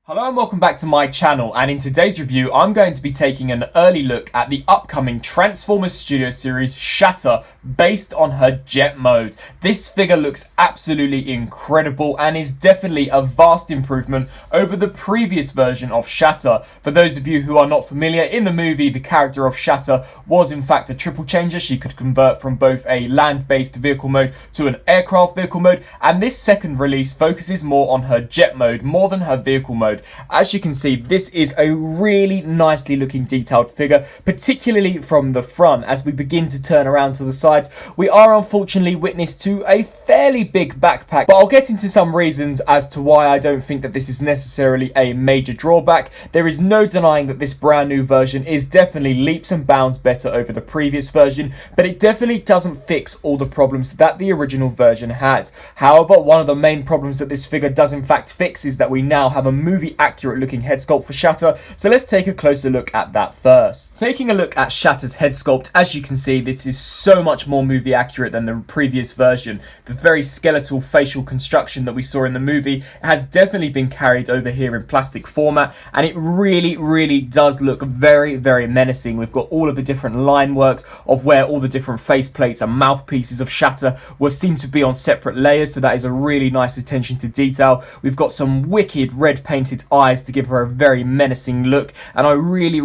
Hello and welcome back to my channel, and in today's review I'm going to be taking an early look at the upcoming Transformers Studio series Shatter based on her jet mode. This figure looks absolutely incredible and is definitely a vast improvement over the previous version of Shatter. For those of you who are not familiar, in the movie the character of Shatter was in fact a triple changer. She could convert from both a land-based vehicle mode to an aircraft vehicle mode, and this second release focuses more on her jet mode more than her vehicle mode. As you can see, this is a really nicely looking detailed figure, particularly from the front. As we begin to turn around to the sides, we are unfortunately witness to a fairly big backpack, but I'll get into some reasons as to why I don't think that this is necessarily a major drawback. There is no denying that this brand new version is definitely leaps and bounds better over the previous version, but it definitely doesn't fix all the problems that the original version had. However, one of the main problems that this figure does in fact fix is that we now have a movie accurate looking head sculpt for Shatter, so let's take a closer look at that first. Taking a look at Shatter's head sculpt, as you can see, this is so much more movie accurate than the previous version. The very skeletal facial construction that we saw in the movie has definitely been carried over here in plastic format, and it really does look very menacing. We've got all of the different line works of where all the different face plates and mouthpieces of Shatter were seen to be on separate layers, so that is a really nice attention to detail. We've got some wicked red painted eyes to give her a very menacing look, and I really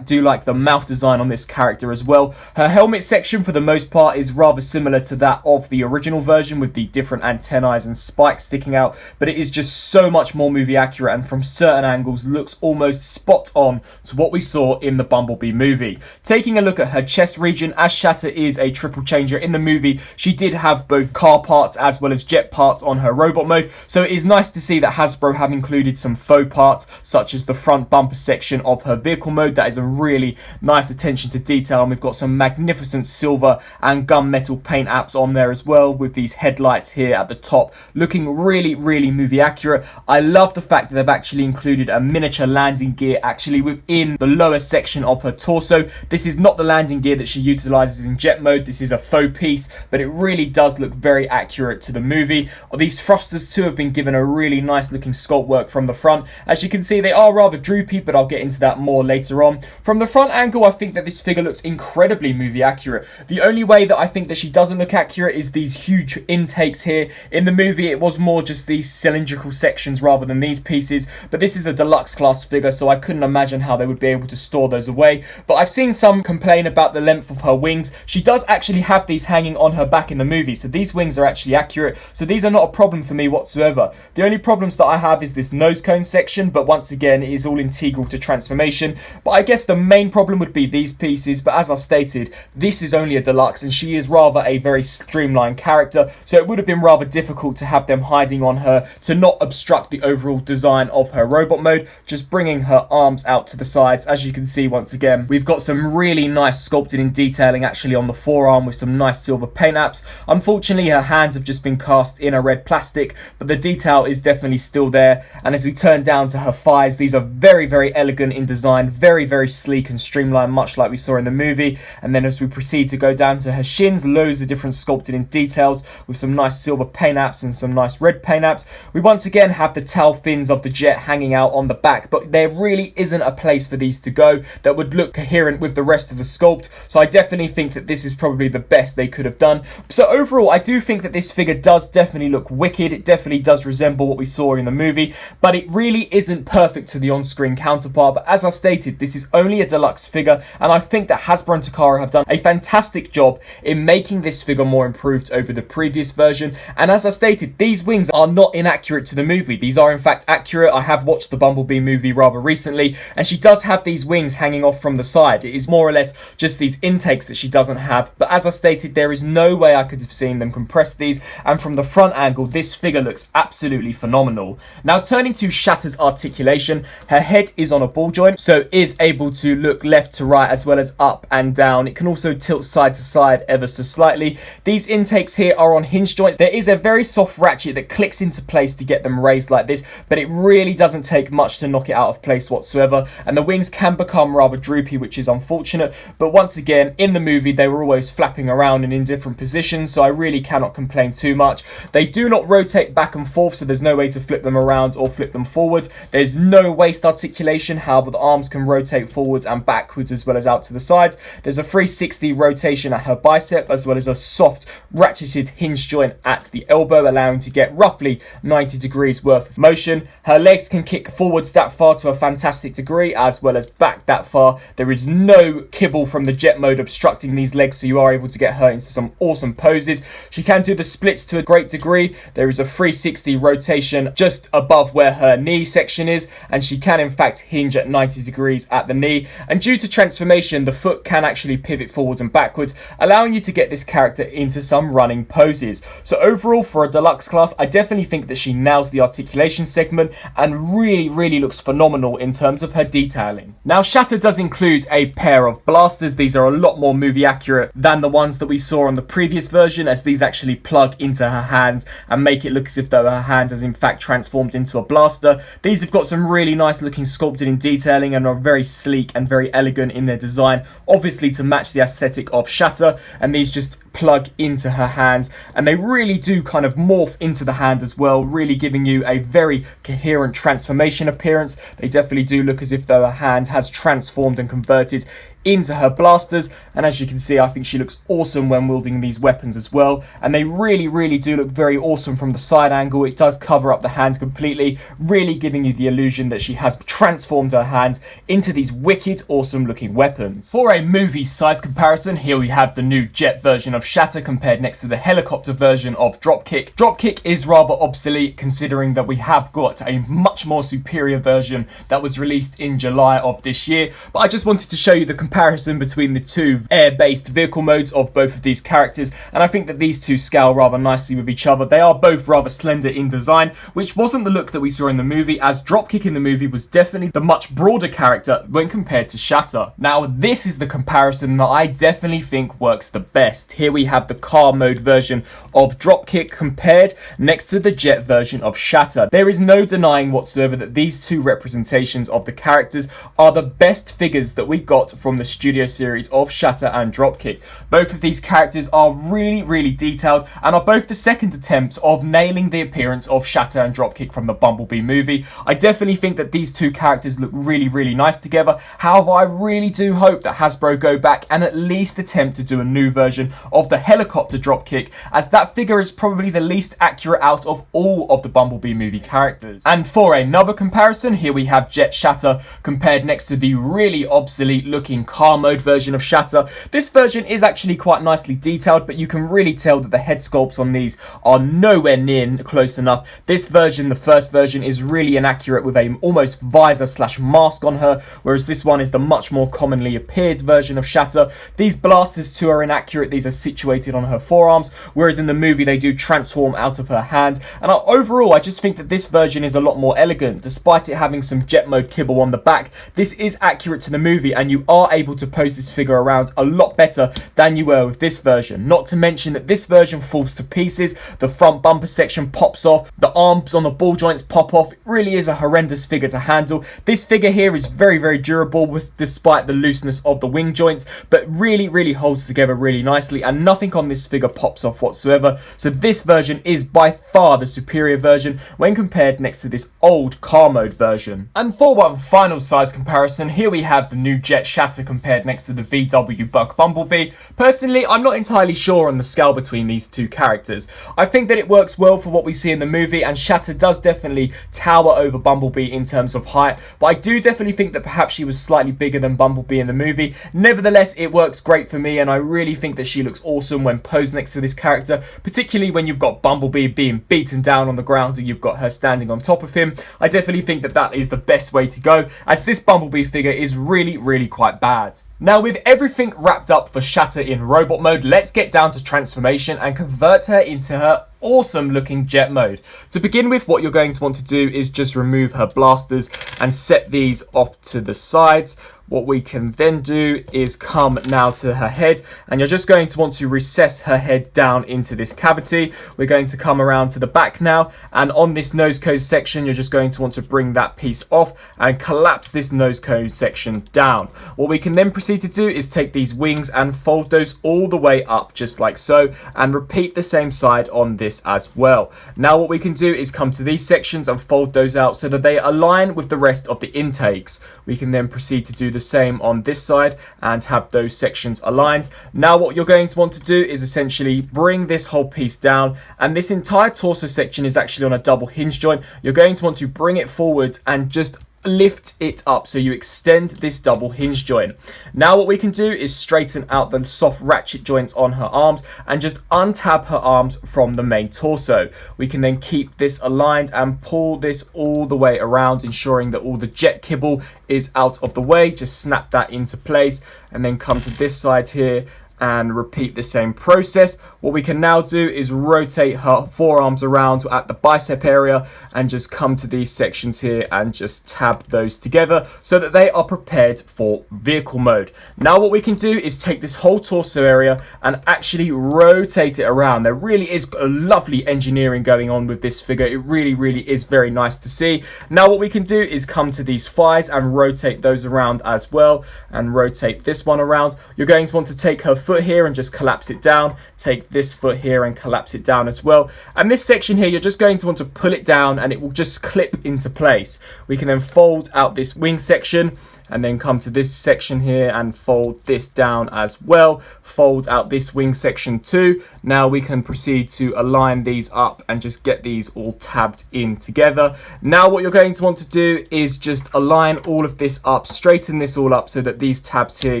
do like the mouth design on this character as well. Her helmet section for the most part is rather similar to that of the original version, with the different antennae and spikes sticking out, but it is just so much more movie accurate and from certain angles looks almost spot on to what we saw in the Bumblebee movie. Taking a look at her chest region, as Shatter is a triple changer in the movie, she did have both car parts as well as jet parts on her robot mode, so it is nice to see that Hasbro have included some faux parts such as the front bumper section of her vehicle mode. That is a really nice attention to detail, and we've got some magnificent silver and gunmetal paint apps on there as well, with these headlights here at the top looking really movie accurate. I love the fact that they've actually included a miniature landing gear actually within the lower section of her torso. This is not the landing gear that she utilizes in jet mode. This is a faux piece, but it really does look very accurate to the movie. These thrusters too have been given a really nice looking sculpt work from the front. As you can see, they are rather droopy, but I'll get into that more later on. From the front angle, I think that this figure looks incredibly movie accurate. The only way that I think that she doesn't look accurate is these huge intakes here. In the movie, it was more just these cylindrical sections rather than these pieces, but this is a deluxe class figure, so I couldn't imagine how they would be able to store those away. But I've seen some complain about the length of her wings. She does actually have these hanging on her back in the movie, so these wings are actually accurate, so these are not a problem for me whatsoever. The only problems that I have is this nose cone section, but once again it is all integral to transformation. But I guess the main problem would be these pieces, but as I stated, this is only a deluxe and she is rather a very streamlined character, so it would have been rather difficult to have them hiding on her to not obstruct the overall design of her robot mode, just bringing her arms out to the sides. As you can see, once again, we've got some really nice sculpting and detailing actually on the forearm with some nice silver paint apps. Unfortunately, her hands have just been cast in a red plastic, but the detail is definitely still there. And as we turn down to her thighs, these are very elegant in design, very sleek and streamlined, much like we saw in the movie. And then as we proceed to go down to her shins, loads of different sculpted in details with some nice silver paint apps and some nice red paint apps. We once again have the tail fins of the jet hanging out on the back, but there really isn't a place for these to go that would look coherent with the rest of the sculpt, so I definitely think that this is probably the best they could have done. So overall, I do think that this figure does definitely look wicked. It definitely does resemble what we saw in the movie, but it really isn't perfect to the on-screen counterpart. But as I stated, this is only a deluxe figure, and I think that Hasbro and Takara have done a fantastic job in making this figure more improved over the previous version. And as I stated, these wings are not inaccurate to the movie. These are in fact accurate. I have watched the Bumblebee movie rather recently, and she does have these wings hanging off from the side. It is more or less just these intakes that she doesn't have, but as I stated, there is no way I could have seen them compress these, and from the front angle, this figure looks absolutely phenomenal. Now turning to Shatter's articulation, her head is on a ball joint, so is able to look left to right as well as up and down. It can also tilt side to side ever so slightly. These intakes here are on hinge joints. There is a very soft ratchet that clicks into place to get them raised like this, but it really doesn't take much to knock it out of place whatsoever, and the wings can become rather droopy, which is unfortunate. But once again, in the movie they were always flapping around and in different positions, so I really cannot complain too much. They do not rotate back and forth, so there's no way to flip them around or flip them forward. forward. There's no waist articulation, however the arms can rotate forwards and backwards as well as out to the sides. There's a 360 rotation at her bicep as well as a soft ratcheted hinge joint at the elbow, allowing to get roughly 90 degrees worth of motion. Her legs can kick forwards that far to a fantastic degree as well as back that far. There is no kibble from the jet mode obstructing these legs, so you are able to get her into some awesome poses. She can do the splits to a great degree. There is a 360 rotation just above where her knee section is, and she can in fact hinge at 90 degrees at the knee, and due to transformation the foot can actually pivot forwards and backwards, allowing you to get this character into some running poses. So overall, for a deluxe class, I definitely think that she nails the articulation segment and really looks phenomenal in terms of her detailing. Now, Shatter does include a pair of blasters. These are a lot more movie accurate than the ones that we saw on the previous version, as these actually plug into her hands and make it look as if though her hand has in fact transformed into a blaster. These have got some really nice looking sculpted in detailing and are very sleek and very elegant in their design, obviously to match the aesthetic of Shatter, and these just plug into her hands and they really do kind of morph into the hand as well, really giving you a very coherent transformation appearance. They definitely do look as if though her hand has transformed and converted into her blasters, and as you can see, I think she looks awesome when wielding these weapons as well, and they really do look very awesome from the side angle. It does cover up the hands completely, really giving you the illusion that she has transformed her hands into these wicked awesome looking weapons. For a movie size comparison, here we have the new jet version of Shatter compared next to the helicopter version of Dropkick. Dropkick is rather obsolete considering that we have got a much more superior version that was released in July of this year, but I just wanted to show you the comparison between the two air-based vehicle modes of both of these characters, and I think that these two scale rather nicely with each other. They are both rather slender in design, which wasn't the look that we saw in the movie, as Dropkick in the movie was definitely the much broader character when compared to Shatter. Now, this is the comparison that I definitely think works the best. Here we have the car mode version of Dropkick compared next to the jet version of Shatter. There is no denying whatsoever that these two representations of the characters are the best figures that we got from the studio series of Shatter and Dropkick. Both of these characters are really detailed and are both the second attempts of nailing the appearance of Shatter and Dropkick from the Bumblebee movie. I definitely think that these two characters look really nice together. However, I really do hope that Hasbro go back and at least attempt to do a new version of the helicopter Dropkick, as that figure is probably the least accurate out of all of the Bumblebee movie characters. And for another comparison, here we have Jet Shatter compared next to the really obsolete looking car mode version of Shatter. This version is actually quite nicely detailed, but you can really tell that the head sculpts on these are nowhere near close enough. This version, the first version, is really inaccurate with a almost visor slash mask on her, whereas this one is the much more commonly appeared version of Shatter. These blasters too are inaccurate. These are situated on her forearms, whereas in the movie they do transform out of her hands. And overall, I just think that this version is a lot more elegant. Despite it having some jet mode kibble on the back, this is accurate to the movie, and you are able to pose this figure around a lot better than you were with this version. Not to mention that this version falls to pieces, the front bumper section pops off, the arms on the ball joints pop off. It really is a horrendous figure to handle. This figure here is very durable despite the looseness of the wing joints, but really holds together really nicely, and nothing on this figure pops off whatsoever. So this version is by far the superior version when compared next to this old car mode version. And for one final size comparison, here we have the new Jet Shatter compared next to the VW Bug Bumblebee. Personally, I'm not entirely sure on the scale between these two characters. I think that it works well for what we see in the movie, and Shatter does definitely tower over Bumblebee in terms of height, but I do definitely think that perhaps she was slightly bigger than Bumblebee in the movie. Nevertheless, it works great for me, and I really think that she looks awesome when posed next to this character, particularly when you've got Bumblebee being beaten down on the ground and you've got her standing on top of him. I definitely think that that is the best way to go, as this Bumblebee figure is really quite bad. Now, with everything wrapped up for Shatter in robot mode, let's get down to transformation and convert her into her awesome looking jet mode. To begin with, what you're going to want to do is just remove her blasters and set these off to the sides. what we can then do is come now to her head, and you're just going to want to recess her head down into this cavity. We're going to come around to the back now, and on this nose cone section you're just going to want to bring that piece off and collapse this nose cone section down. What we can then proceed to do is take these wings and fold those all the way up just like so, and repeat the same side on this as well. Now what we can do is come to these sections and fold those out so that they align with the rest of the intakes. We can then proceed to do the same on this side and have those sections aligned. Now what you're going to want to do is essentially bring this whole piece down, and this entire torso section is actually on a double hinge joint. You're going to want to bring it forwards and just lift it up so you extend this double hinge joint. Now what we can do is straighten out the soft ratchet joints on her arms and just untab her arms from the main torso. We can then keep this aligned and pull this all the way around, ensuring that all the jet kibble is out of the way. Just snap that into place and then come to this side here and repeat the same process. What we can now do is rotate her forearms around at the bicep area and just come to these sections here and just tab those together so that they are prepared for vehicle mode. Now what we can do is take this whole torso area and actually rotate it around. There really is a lovely engineering going on with this figure. It really is very nice to see. Now what we can do is come to these thighs and rotate those around as well, and rotate this one around. You're going to want to take her foot here and just collapse it down. Take this foot here and collapse it down as well. And this section here, you're just going to want to pull it down and it will just clip into place. We can then fold out this wing section and then come to this section here and fold this down as well. Fold out this wing section too. Now we can proceed to align these up and just get these all tabbed in together. Now what you're going to want to do is just align all of this up, straighten this all up so that these tabs here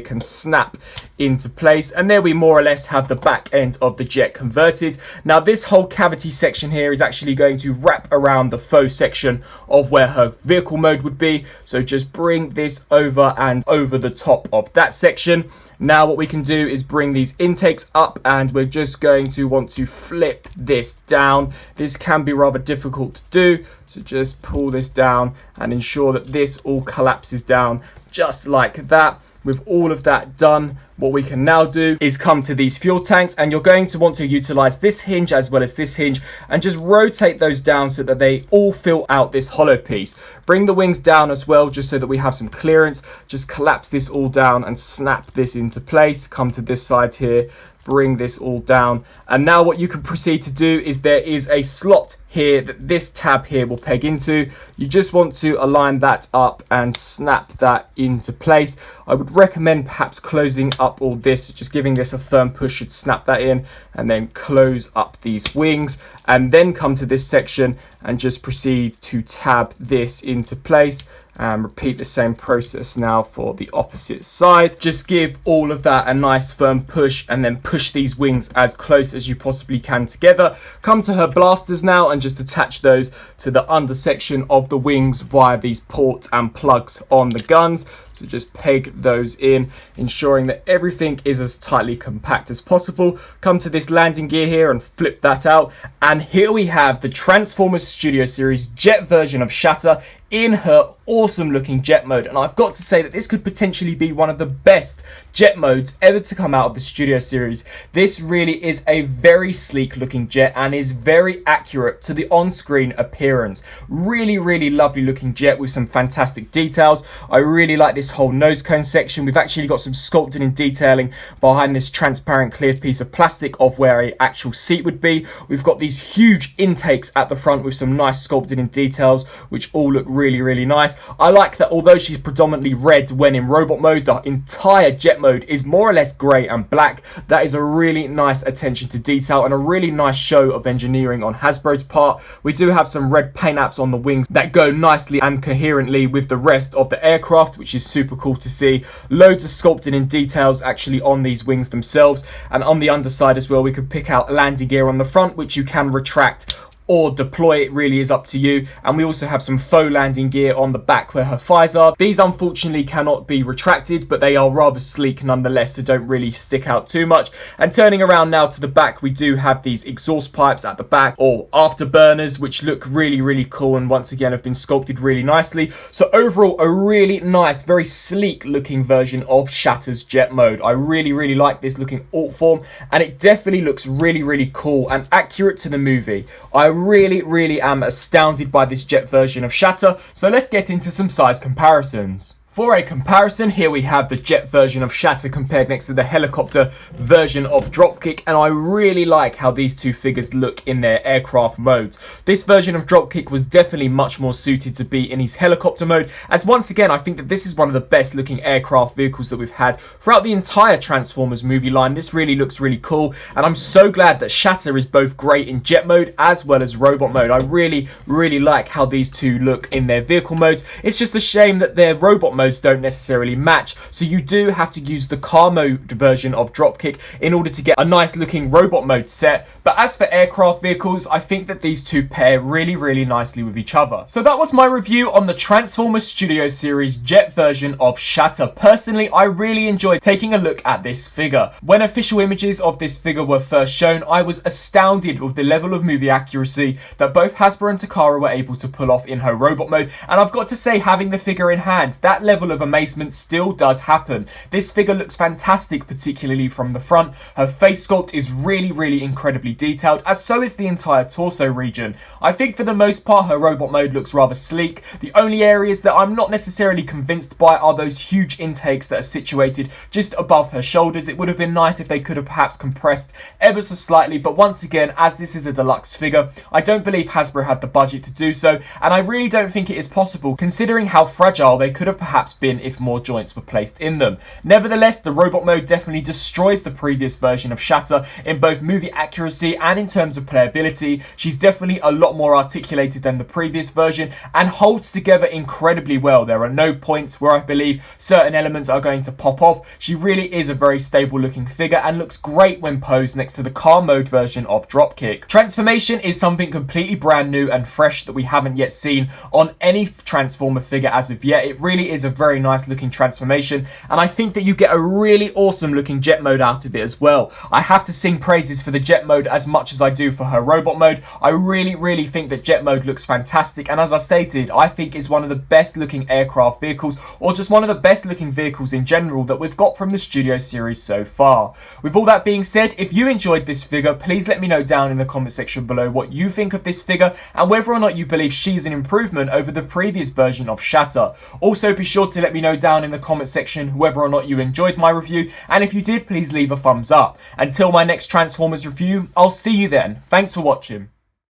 can snap into place, and there we more or less have the back end of the jet converted. Now this whole cavity section here is actually going to wrap around the faux section of where her vehicle mode would be, so just bring this over and over the top of that section. Now what we can do is bring these intakes up, and we're just going to want to flip this down. This can be rather difficult to do, so just pull this down and ensure that this all collapses down just like that. With all of that done, what we can now do is come to these fuel tanks, and you're going to want to utilize this hinge as well as this hinge and just rotate those down so that they all fill out this hollow piece. Bring the wings down as well just so that we have some clearance. Just collapse this all down and snap this into place. Come to this side here, bring this all down, and now what you can proceed to do is there is a slot here that this tab here will peg into. You just want to align that up and snap that into place. I would recommend perhaps closing up all this, just giving this a firm push should snap that in, and then close up these wings, and then come to this section and just proceed to tab this into place. And repeat the same process now for the opposite side. Just give all of that a nice firm push and then push these wings as close as you possibly can together. Come to her blasters now and just attach those to the under section of the wings via these ports and plugs on the guns. So just peg those in, ensuring that everything is as tightly compact as possible. Come to this landing gear here and flip that out. And here we have the Transformers Studio Series jet version of Shatter in her awesome looking jet mode. And I've got to say that this could potentially be one of the best jet modes ever to come out of the Studio Series. This really is a very sleek looking jet and is very accurate to the on-screen appearance. Really lovely looking jet with some fantastic details. I really like this whole nose cone section. We've actually got some sculpting and detailing behind this transparent clear piece of plastic of where an actual seat would be. We've got these huge intakes at the front with some nice sculpting and details which all look really nice. I like that although she's predominantly red when in robot mode, the entire jet mode is more or less grey and black. That is a really nice attention to detail and a really nice show of engineering on Hasbro's part. We do have some red paint apps on the wings that go nicely and coherently with the rest of the aircraft, which is super cool to see. Loads of sculpting and details actually on these wings themselves, and on the underside as well we can pick out landing gear on the front which you can retract or deploy. It really is up to you. And we also have some faux landing gear on the back where her thighs are. These unfortunately cannot be retracted, but they are rather sleek nonetheless, so don't really stick out too much. And turning around now to the back, we do have these exhaust pipes at the back, or afterburners, which look really cool and once again have been sculpted really nicely. So overall, a really nice, very sleek looking version of Shatter's jet mode. I really like this looking alt form, and it definitely looks really cool and accurate to the movie. I really am astounded by this jet version of Shatter. So let's get into some size comparisons. For a comparison, here we have the jet version of Shatter compared next to the helicopter version of Dropkick, and I really like how these two figures look in their aircraft modes. This version of Dropkick was definitely much more suited to be in his helicopter mode, as once again I think that this is one of the best looking aircraft vehicles that we've had throughout the entire Transformers movie line. This really looks really cool, and I'm so glad that Shatter is both great in jet mode as well as robot mode. I really like how these two look in their vehicle modes. It's just a shame that their robot modes don't necessarily match, so you do have to use the car mode version of Dropkick in order to get a nice looking robot mode set. But as for aircraft vehicles, I think that these two pair really nicely with each other. So that was my review on the Transformers Studio Series jet version of Shatter. Personally, I really enjoyed taking a look at this figure. When official images of this figure were first shown, I was astounded with the level of movie accuracy that both Hasbro and Takara were able to pull off in her robot mode, and I've got to say, having the figure in hand, that level of amazement still does happen. This figure looks fantastic, particularly from the front. Her face sculpt is really incredibly detailed, as so is the entire torso region. I think for the most part her robot mode looks rather sleek. The only areas that I'm not necessarily convinced by are those huge intakes that are situated just above her shoulders. It would have been nice if they could have perhaps compressed ever so slightly, but once again, as this is a deluxe figure, I don't believe Hasbro had the budget to do so, and I really don't think it is possible considering how fragile they could have perhaps been if more joints were placed in them. Nevertheless, the robot mode definitely destroys the previous version of Shatter in both movie accuracy and in terms of playability. She's definitely a lot more articulated than the previous version and holds together incredibly well. There are no points where I believe certain elements are going to pop off. She really is a very stable looking figure and looks great when posed next to the car mode version of Dropkick. Transformation is something completely brand new and fresh that we haven't yet seen on any Transformer figure as of yet. It really is a very nice looking transformation, and I think that you get a really awesome looking jet mode out of it as well. I have to sing praises for the jet mode as much as I do for her robot mode. I really think that jet mode looks fantastic, and as I stated, I think is one of the best looking aircraft vehicles, or just one of the best looking vehicles in general that we've got from the Studio Series so far. With all that being said, if you enjoyed this figure, please let me know down in the comment section below what you think of this figure and whether or not you believe she's an improvement over the previous version of Shatter. Also, be sure to let me know down in the comment section whether or not you enjoyed my review, and if you did, please leave a thumbs up. Until my next Transformers review, I'll see you then. Thanks for watching.